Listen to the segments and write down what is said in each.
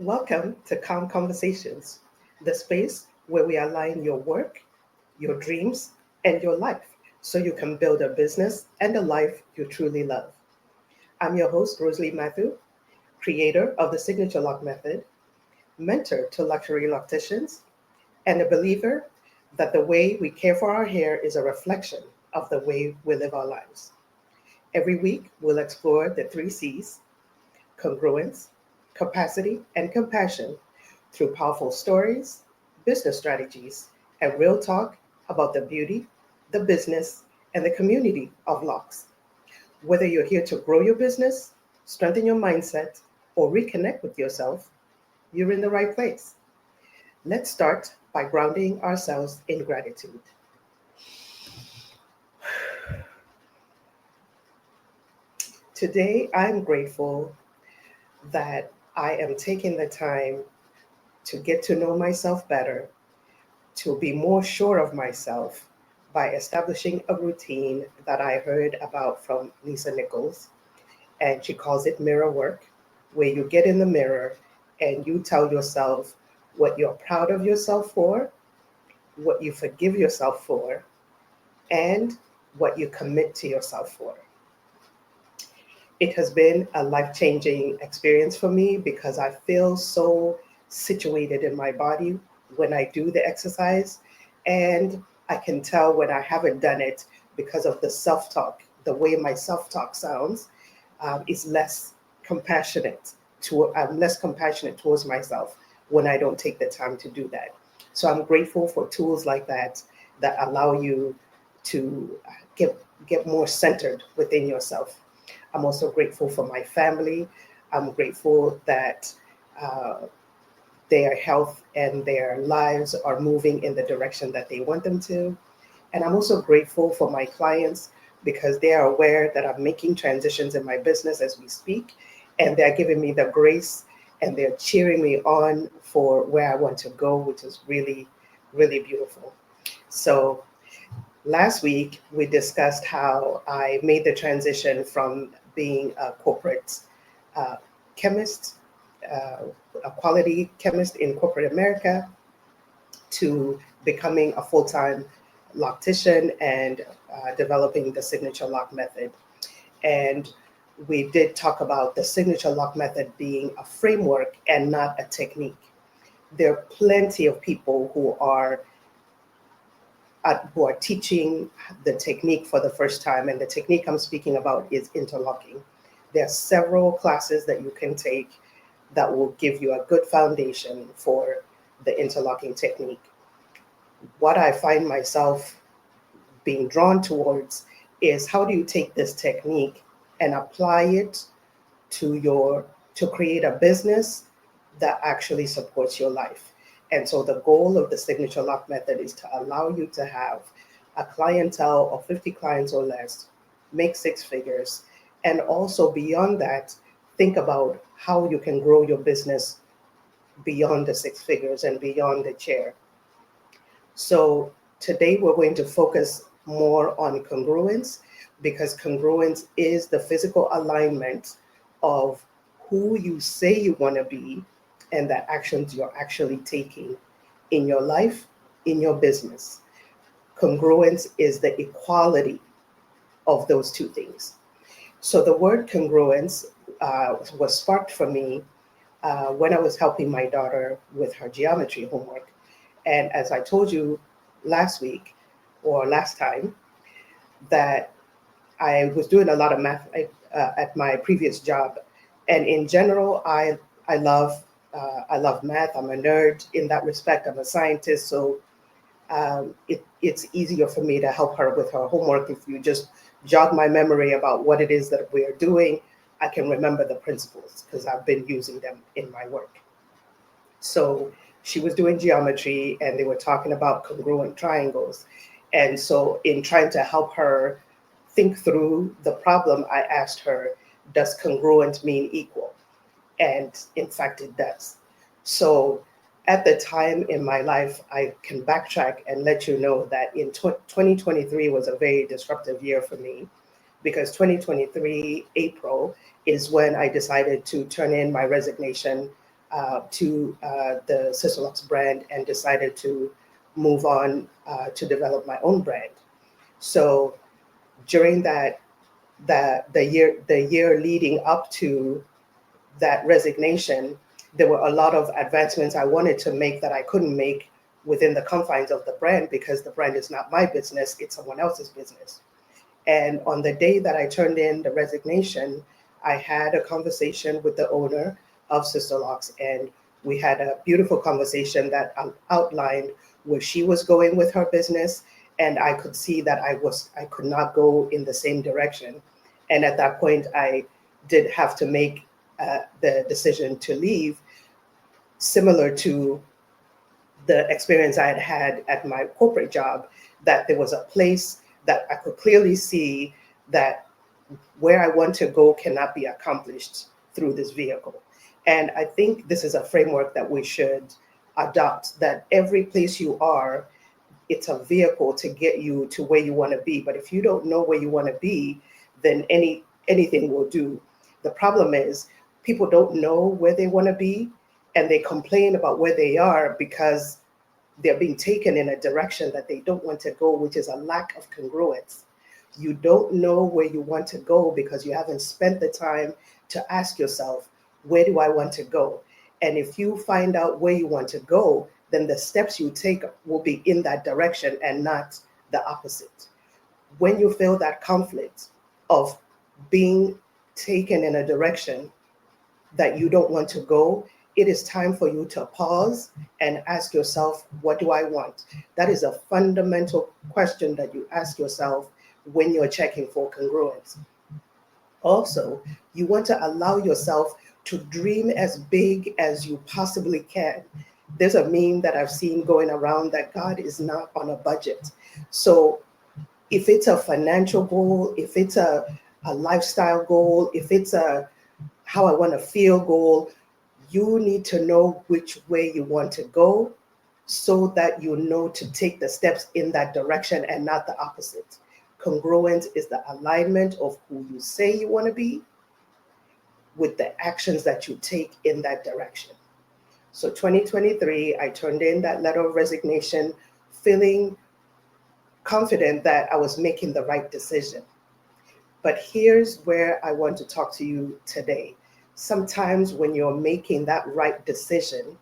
Welcome to Calm Conversations, the space where we align your work, your dreams, and your life so you can build a business and a life you truly love. I'm your host, Rosalie Matthew, creator of the Signature Lock Method, mentor to luxury locticians, and a believer that the way we care for our hair is a reflection of the way we live our lives. Every week, we'll explore the three C's: congruence, capacity, and compassion through powerful stories, business strategies, and real talk about the beauty, the business, and the community of locks. Whether you're here to grow your business, strengthen your mindset, or reconnect with yourself, you're in the right place. Let's start by grounding ourselves in gratitude. Today, I'm grateful that I am taking the time to get to know myself better, to be more sure of myself by establishing a routine that I heard about from Lisa Nichols. And she calls it mirror work, where you get in the mirror and you tell yourself what you're proud of yourself for, what you forgive yourself for, and what you commit to yourself for. It has been a life-changing experience for me because I feel so situated in my body when I do the exercise. And I can tell when I haven't done it because of the self-talk, the way my self-talk sounds is less compassionate. I'm less compassionate towards myself when I don't take the time to do that. So I'm grateful for tools like that that allow you to get more centered within yourself. I'm also grateful for my family. I'm grateful that uh, their health and their lives are moving in the direction that they want them to. And I'm also grateful for my clients because they are aware that I'm making transitions in my business as we speak, and they're giving me the grace and they're cheering me on for where I want to go, which is really, really beautiful. So last week, we discussed how I made the transition from being a corporate uh, chemist, uh, a quality chemist in corporate America, to becoming a full-time loctician and developing the signature lock method. And we did talk about the signature lock method being a framework and not a technique. There are plenty of people who are teaching the technique for the first time. And the technique I'm speaking about is interlocking. There are several classes that you can take that will give you a good foundation for the interlocking technique. What I find myself being drawn towards is how do you take this technique and apply it to create a business that actually supports your life. And so the goal of the signature lock method is to allow you to have a clientele of 50 clients or less, make six figures, and also beyond that, think about how you can grow your business beyond the six figures and beyond the chair. So today we're going to focus more on congruence because congruence is the physical alignment of who you say you want to be and the actions you're actually taking in your life, in your business. Congruence is the equality of those two things. So the word congruence was sparked for me when I was helping my daughter with her geometry homework. And as I told you last week or last time, that I was doing a lot of math at my previous job, and in general, I love math. I'm a nerd in that respect. I'm a scientist, so it's easier for me to help her with her homework. If you just jog my memory about what it is that we are doing, I can remember the principles because I've been using them in my work. So she was doing geometry and they were talking about congruent triangles. And so in trying to help her think through the problem, I asked her, does congruent mean equal? And in fact, it does. So at the time in my life, I can backtrack and let you know that in 2023 was a very disruptive year for me because 2023 April is when I decided to turn in my resignation the Sisterlocks brand and decided to move on to develop my own brand. So during the year leading up to that resignation, there were a lot of advancements I wanted to make that I couldn't make within the confines of the brand because the brand is not my business, it's someone else's business. And on the day that I turned in the resignation, I had a conversation with the owner of Sisterlocks, and we had a beautiful conversation that outlined where she was going with her business, and I could see that I could not go in the same direction. And at that point, I did have to make the decision to leave, similar to the experience I had had at my corporate job, that there was a place that I could clearly see that where I want to go cannot be accomplished through this vehicle. And I think this is a framework that we should adopt, that every place you are, it's a vehicle to get you to where you want to be. But if you don't know where you want to be, then anything will do. The problem is people don't know where they want to be, and they complain about where they are because they're being taken in a direction that they don't want to go, which is a lack of congruence. You don't know where you want to go because you haven't spent the time to ask yourself, where do I want to go? And if you find out where you want to go, then the steps you take will be in that direction and not the opposite. When you feel that conflict of being taken in a direction that you don't want to go, it is time for you to pause and ask yourself, what do I want? That is a fundamental question that you ask yourself when you're checking for congruence. Also, you want to allow yourself to dream as big as you possibly can. There's a meme that I've seen going around that God is not on a budget. So if it's a financial goal, if it's a lifestyle goal, if it's a how I want to feel goal, you need to know which way you want to go so that you know to take the steps in that direction and not the opposite. Congruence is the alignment of who you say you want to be with the actions that you take in that direction. So 2023, I turned in that letter of resignation, feeling confident that I was making the right decision. But here's where I want to talk to you today. Sometimes when you're making that right decision,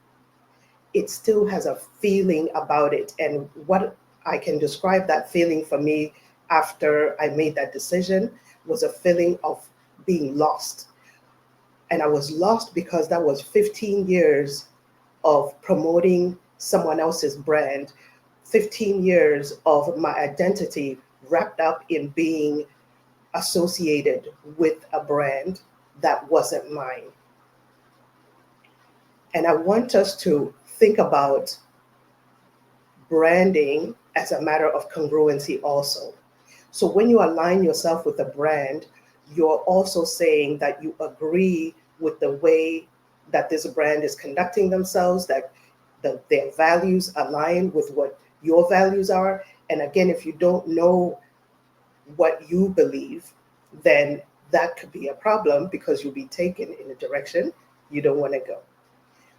it still has a feeling about it. And what I can describe that feeling for me after I made that decision was a feeling of being lost. And I was lost because that was 15 years of promoting someone else's brand, 15 years of my identity wrapped up in being associated with a brand that wasn't mine. And I want us to think about branding as a matter of congruency also. So when you align yourself with a brand, you're also saying that you agree with the way that this brand is conducting themselves, that their values align with what your values are. And again, if you don't know what you believe, then that could be a problem because you'll be taken in a direction you don't want to go.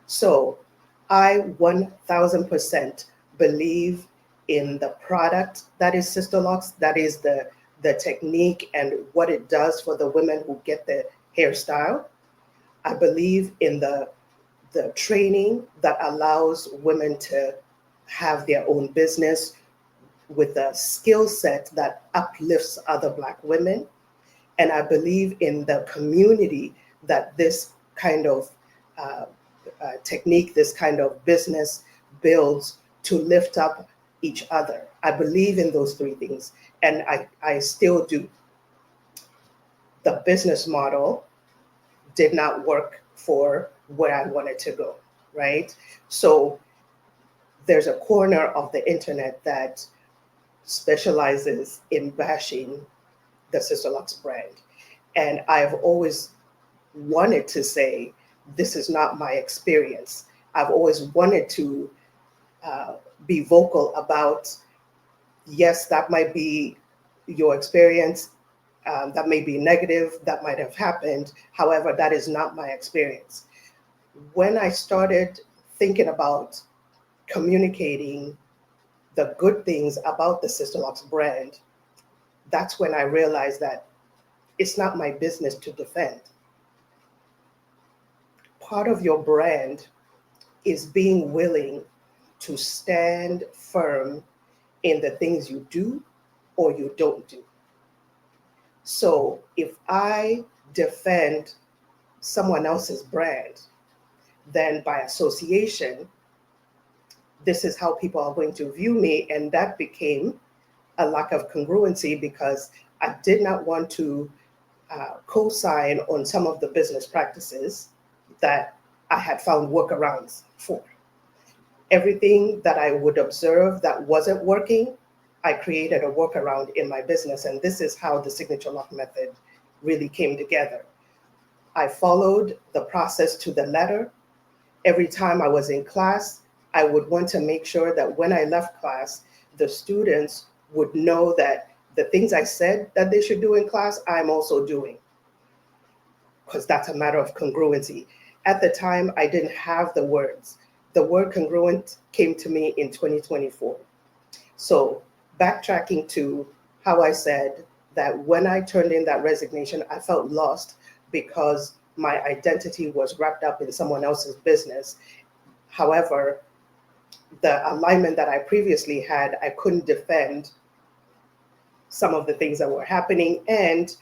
So I 1000% believe in the product that is Sisterlocks, that is the technique and what it does for the women who get the hairstyle. I believe in the training that allows women to have their own business with a skill set that uplifts other Black women. And I believe in the community that this kind of technique, this kind of business builds to lift up each other. I believe in those three things, and I still do. The business model did not work for where I wanted to go, right? So there's a corner of the internet that specializes in bashing the Sisterlocks brand. And I've always wanted to say, this is not my experience. I've always wanted to be vocal about, yes, that might be your experience. That may be negative, that might have happened. However, that is not my experience. When I started thinking about communicating the good things about the Sisterlocks brand, that's when I realized that it's not my business to defend. Part of your brand is being willing to stand firm in the things you do or you don't do. So if I defend someone else's brand, then by association, this is how people are going to view me. And that became a lack of congruency because I did not want to co-sign on some of the business practices that I had found workarounds for. Everything that I would observe that wasn't working, I created a workaround in my business. And this is how the signature lock method really came together. I followed the process to the letter. Every time I was in class, I would want to make sure that when I left class, the students would know that the things I said that they should do in class, I'm also doing, because that's a matter of congruency. At the time, I didn't have the words. The word congruent came to me in 2024. So backtracking to how I said that when I turned in that resignation, I felt lost because my identity was wrapped up in someone else's business. However, the alignment that I previously had, I couldn't defend some of the things that were happening, and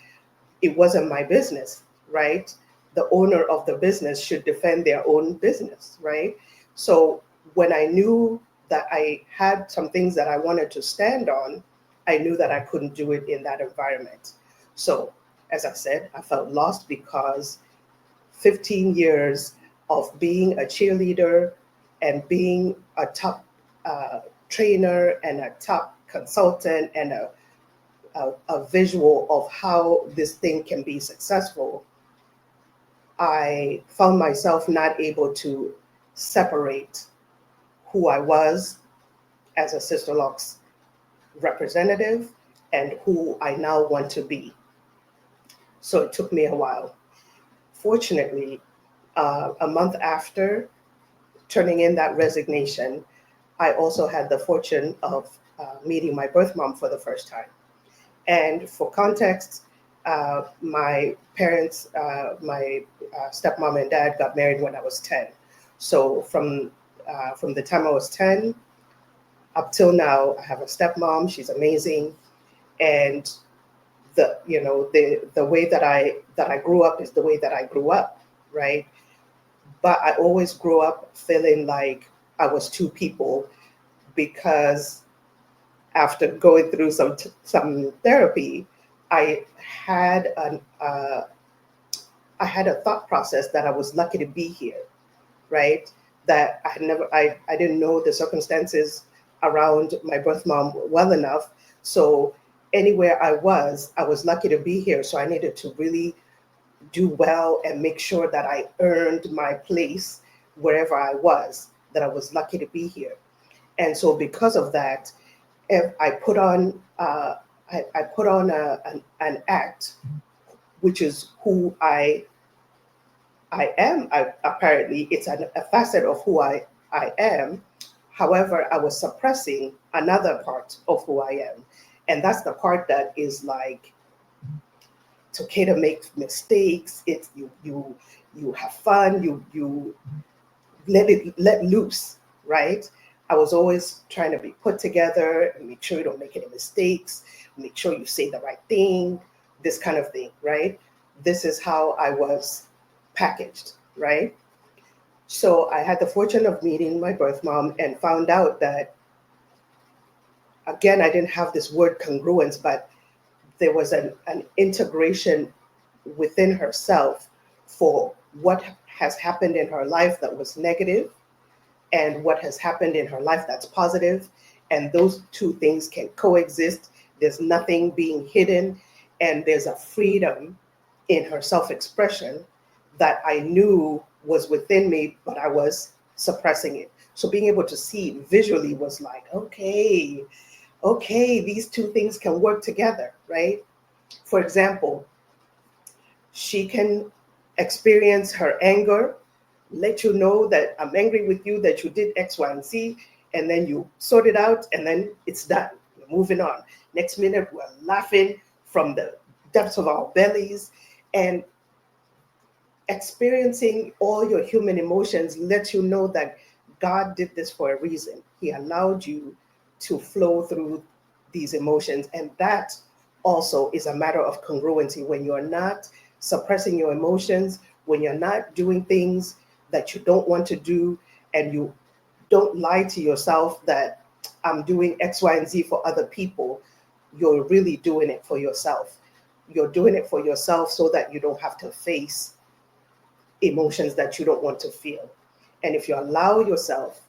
it wasn't my business, right? The owner of the business should defend their own business, right? So when I knew that I had some things that I wanted to stand on, I knew that I couldn't do it in that environment. So, as I said, I felt lost because 15 years of being a cheerleader and being a top trainer and a top consultant and a visual of how this thing can be successful, I found myself not able to separate who I was as a Sisterlocks representative and who I now want to be. So it took me a while. Fortunately, a month after turning in that resignation, I also had the fortune of meeting my birth mom for the first time. And for context, my parents, my stepmom and dad got married when I was 10. So from the time I was 10 up till now, I have a stepmom. She's amazing, and the way that I grew up is the way that I grew up, right? But I always grew up feeling like I was two people because after going through some therapy, I had I had a thought process that I was lucky to be here, right? That I didn't know the circumstances around my birth mom well enough. So anywhere I was lucky to be here. So I needed to really do well and make sure that I earned my place wherever I was, that I was lucky to be here. And so because of that, if I put on an act, which is who I am. Apparently, it's a facet of who I am. However, I was suppressing another part of who I am, and that's the part that is like, it's okay to make mistakes. It's you have fun. You let loose, right? I was always trying to be put together and make sure you don't make any mistakes, make sure you say the right thing, this kind of thing, right? This is how I was packaged, right? So I had the fortune of meeting my birth mom and found out that, again, I didn't have this word congruence, but there was an integration within herself for what has happened in her life that was negative and what has happened in her life that's positive. And those two things can coexist. There's nothing being hidden, and there's a freedom in her self-expression that I knew was within me, but I was suppressing it. So being able to see it visually was like, okay, these two things can work together, right? For example, she can experience her anger let you know that I'm angry with you that you did X, Y, and Z, and then you sort it out, and then it's done. We're moving on. Next minute, we're laughing from the depths of our bellies, and experiencing all your human emotions lets you know that God did this for a reason. He allowed you to flow through these emotions. And that also is a matter of congruency. When you're not suppressing your emotions, when you're not doing things that you don't want to do, and you don't lie to yourself that I'm doing X, Y, and Z for other people, you're really doing it for yourself. You're doing it for yourself so that you don't have to face emotions that you don't want to feel. And if you allow yourself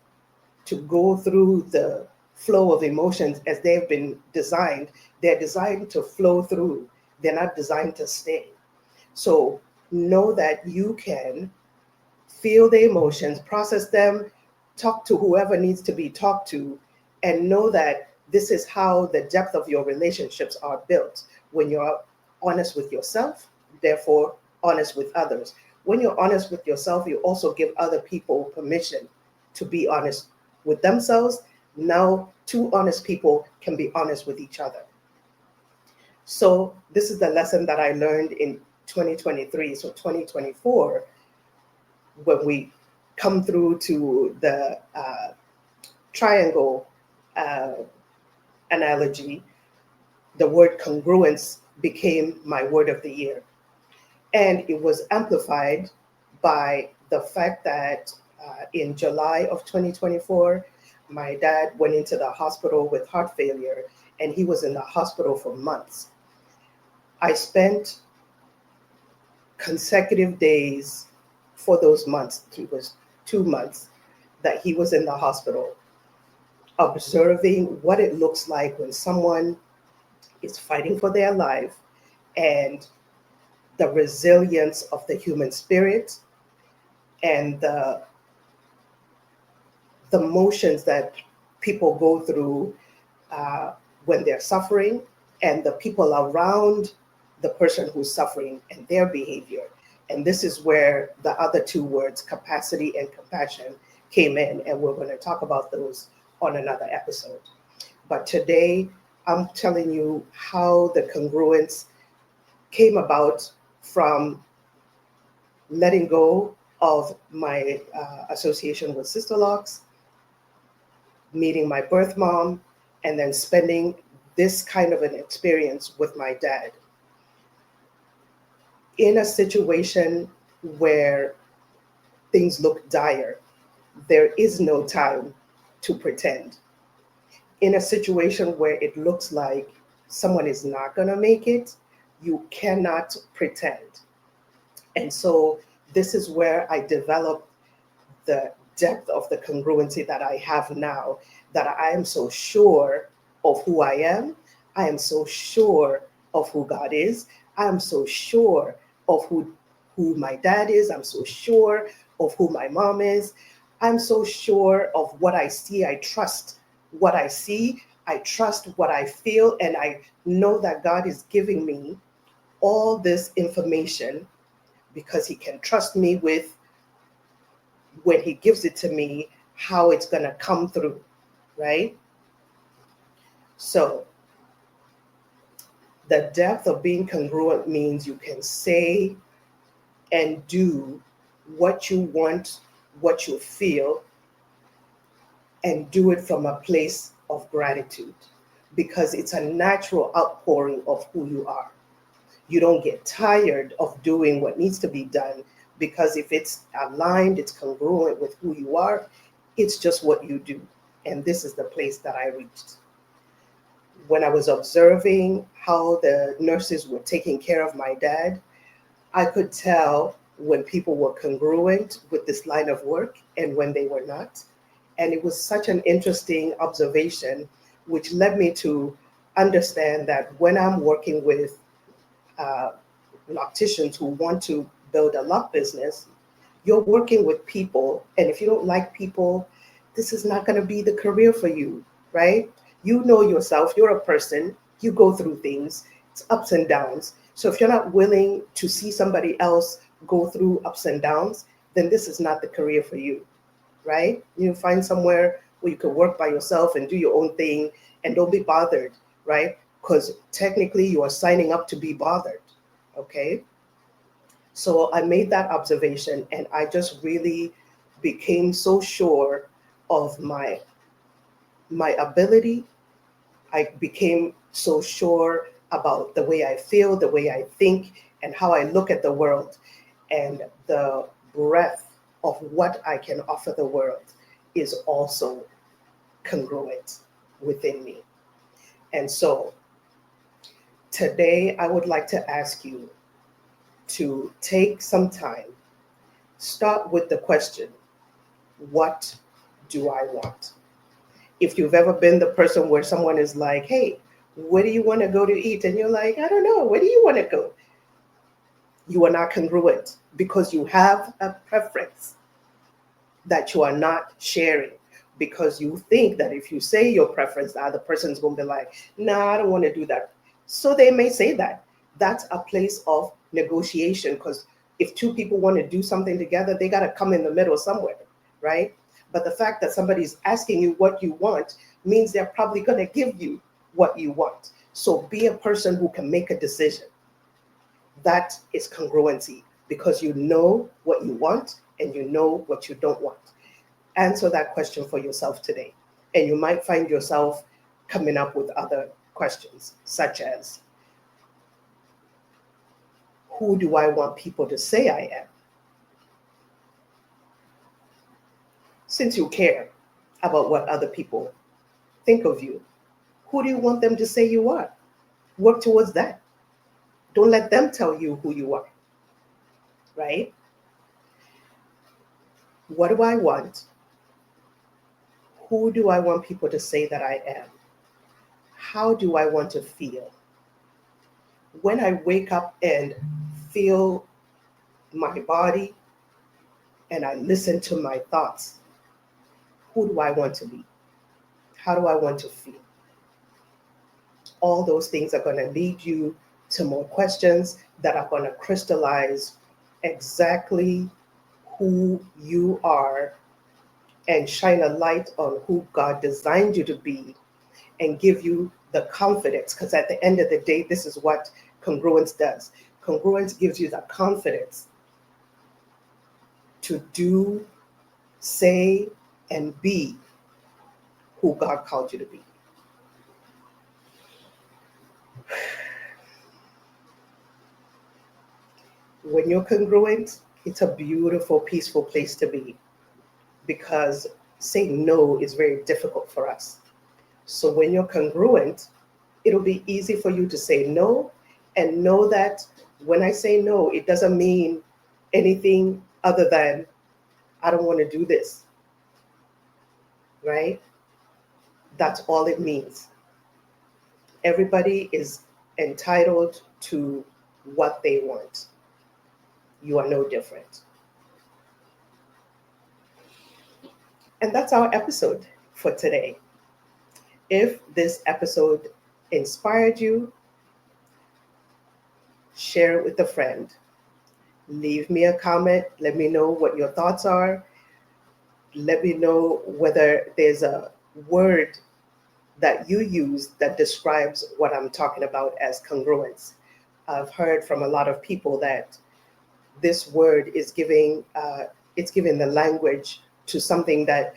to go through the flow of emotions as they've been designed, they're designed to flow through. They're not designed to stay. So know that you can feel the emotions, process them, talk to whoever needs to be talked to, and know that this is how the depth of your relationships are built. When you're honest with yourself, therefore honest with others. When you're honest with yourself, you also give other people permission to be honest with themselves. Now, two honest people can be honest with each other. So, this is the lesson that I learned in 2023. So, 2024, when we come through to the triangle uh, analogy, the word congruence became my word of the year. And it was amplified by the fact that in July of 2024, my dad went into the hospital with heart failure, and he was in the hospital for months. I spent consecutive days for those months. It was 2 months that he was in the hospital, observing what it looks like when someone is fighting for their life, and the resilience of the human spirit, and the motions that people go through when they're suffering, and the people around the person who's suffering and their behavior. And this is where the other two words, capacity and compassion, came in. And we're going to talk about those on another episode. But today, I'm telling you how the congruence came about from letting go of my association with Sisterlocks, meeting my birth mom, and then spending this kind of an experience with my dad in a situation where things look dire. There is no time to pretend. In a situation where it looks like someone is not going to make it, you cannot pretend. And so this is where I developed the depth of the congruency that I have now, that I am so sure of who I am. I am so sure of who God is. I am so sure of who my dad is. I'm so sure of who my mom is. I'm so sure of what I see. I trust what I see. I trust what I feel. And I know that God is giving me all this information because he can trust me with, when he gives it to me, how it's going to come through, right? So the depth of being congruent means you can say and do what you want, what you feel, and do it from a place of gratitude, because it's a natural outpouring of who you are. You don't get tired of doing what needs to be done, because if it's aligned, it's congruent with who you are, it's just what you do. And this is the place that I reached. When I was observing how the nurses were taking care of my dad, I could tell when people were congruent with this line of work and when they were not. And it was such an interesting observation, which led me to understand that when I'm working with locticians who want to build a lock business, you're working with people. And if you don't like people, this is not going to be the career for you, right? You know yourself, you're a person, you go through things, it's ups and downs. So if you're not willing to see somebody else go through ups and downs, then this is not the career for you, right? You find somewhere where you can work by yourself and do your own thing and don't be bothered, right? Because technically you are signing up to be bothered, okay? So I made that observation and I just really became so sure of my ability. I became so sure about the way I feel, the way I think, and how I look at the world, and the breadth of what I can offer the world is also congruent within me. And so today I would like to ask you to take some time, start with the question, what do I want? If you've ever been the person where someone is like, hey, where do you want to go to eat? And you're like, I don't know, where do you want to go? You are not congruent because you have a preference that you are not sharing, because you think that if you say your preference, the other person's going to be like, nah, I don't want to do that. So they may say that. That's a place of negotiation, because if two people want to do something together, they got to come in the middle somewhere, right? But the fact that somebody's asking you what you want means they're probably going to give you what you want. So be a person who can make a decision. That is congruency, because you know what you want and you know what you don't want. Answer that question for yourself today. And you might find yourself coming up with other questions, such as, who do I want people to say I am? Since you care about what other people think of you, who do you want them to say you are? Work towards that. Don't let them tell you who you are, right? What do I want? Who do I want people to say that I am? How do I want to feel? When I wake up and feel my body and I listen to my thoughts, who do I want to be? How do I want to feel? All those things are going to lead you to more questions that are going to crystallize exactly who you are and shine a light on who God designed you to be, and give you the confidence. Because at the end of the day, this is what congruence does. Congruence gives you the confidence to do, say, and be who God called you to be. When you're congruent, it's a beautiful, peaceful place to be, because saying no is very difficult for us. So when you're congruent, it'll be easy for you to say no, and know that when I say no, it doesn't mean anything other than I don't want to do this, right? That's all it means. Everybody is entitled to what they want. You are no different. And that's our episode for today. If this episode inspired you, share it with a friend. Leave me a comment. Let me know what your thoughts are. Let me know whether there's a word that you use that describes what I'm talking about as congruence. I've heard from a lot of people that this word is giving it's giving the language to something that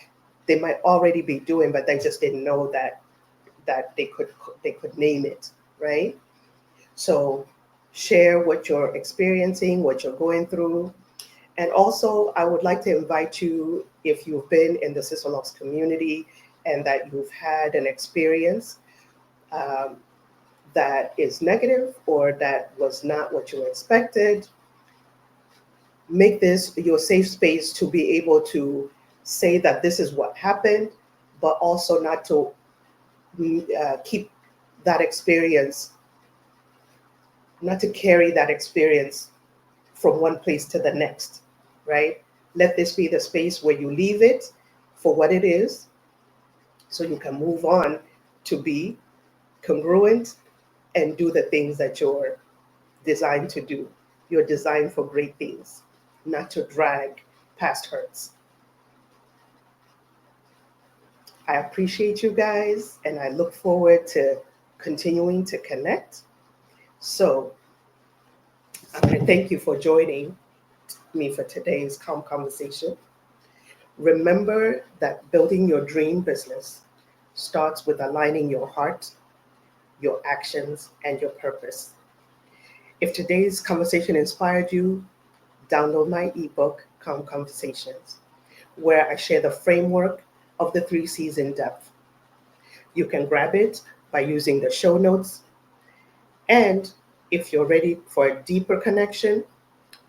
they might already be doing, but they just didn't know that they could name it, right? So share what you're experiencing, what you're going through. And also, I would like to invite you, if you've been in the Sisterlocks community and that you've had an experience that is negative or that was not what you expected, make this your safe space to be able to say that this is what happened, but also not to keep that experience, not to carry that experience from one place to the next, right? Let this be the space where you leave it for what it is, so you can move on to be congruent and do the things that you're designed to do. You're designed for great things, not to drag past hurts. I appreciate you guys, and I look forward to continuing to connect. So I thank you for joining me for today's calm conversation. Remember that building your dream business starts with aligning your heart, your actions, and your purpose. If today's conversation inspired you, download my ebook, Calm Conversations, where I share the framework of the 3 C's in depth. You can grab it by using the show notes. And if you're ready for a deeper connection,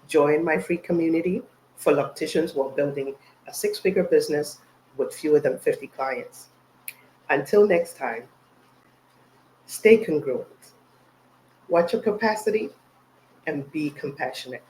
join my free community for locticians who are building a 6-figure business with fewer than 50 clients. Until next time, stay congruent, watch your capacity, and be compassionate.